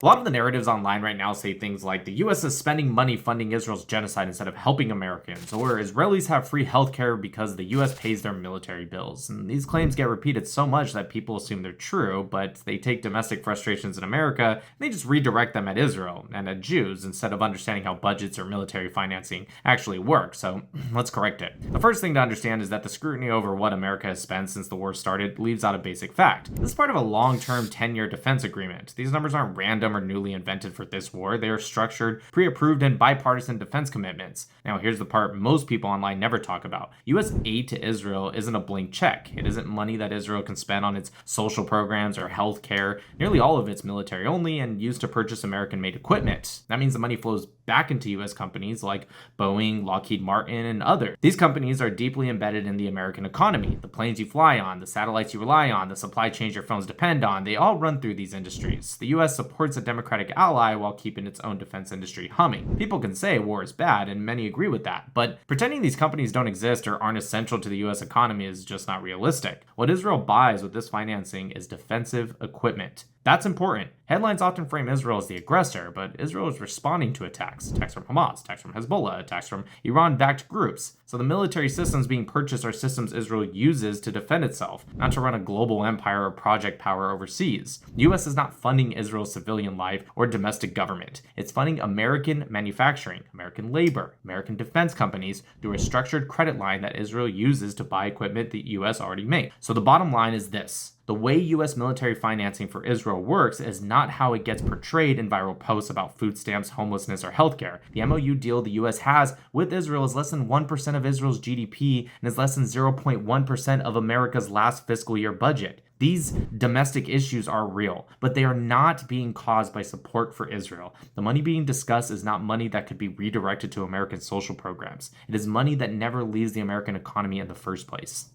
A lot of the narratives online right now say things like the US is spending money funding Israel's genocide instead of helping Americans, or Israelis have free healthcare because the US pays their military bills. And these claims get repeated so much that people assume they're true, but they take domestic frustrations in America and they just redirect them at Israel and at Jews instead of understanding how budgets or military financing actually work. So let's correct it. The first thing to understand is that the scrutiny over what America has spent since the war started leaves out a basic fact. This is part of a long-term 10-year defense agreement. These numbers aren't random or newly invented for this war. They are structured, pre-approved, and bipartisan defense commitments. Now, here's the part most people online never talk about. US aid to Israel isn't a blank check. It isn't money that Israel can spend on its social programs or health care. Nearly all of it's military only and used to purchase American-made equipment. That means the money flows back into US companies like Boeing, Lockheed Martin, and others. These companies are deeply embedded in the American economy. The planes you fly on, the satellites you rely on, the supply chains your phones depend on, they all run through these industries. The US supports a democratic ally while keeping its own defense industry humming. People can say war is bad, and many agree with that, but pretending these companies don't exist or aren't essential to the US economy is just not realistic. What Israel buys with this financing is defensive equipment. That's important. Headlines often frame Israel as the aggressor, but Israel is responding to attacks from Hamas, attacks from Hezbollah, attacks from Iran-backed groups. So the military systems being purchased are systems Israel uses to defend itself, not to run a global empire or project power overseas. The US is not funding Israel's civilian life or domestic government. It's funding American manufacturing, American labor, American defense companies through a structured credit line that Israel uses to buy equipment the US already made. So the bottom line is this. The way US military financing for Israel works is not how it gets portrayed in viral posts about food stamps, homelessness, or healthcare. The MOU deal the US has with Israel is less than 1% of Israel's GDP and is less than 0.1% of America's last fiscal year budget. These domestic issues are real, but they are not being caused by support for Israel. The money being discussed is not money that could be redirected to American social programs. It is money that never leaves the American economy in the first place.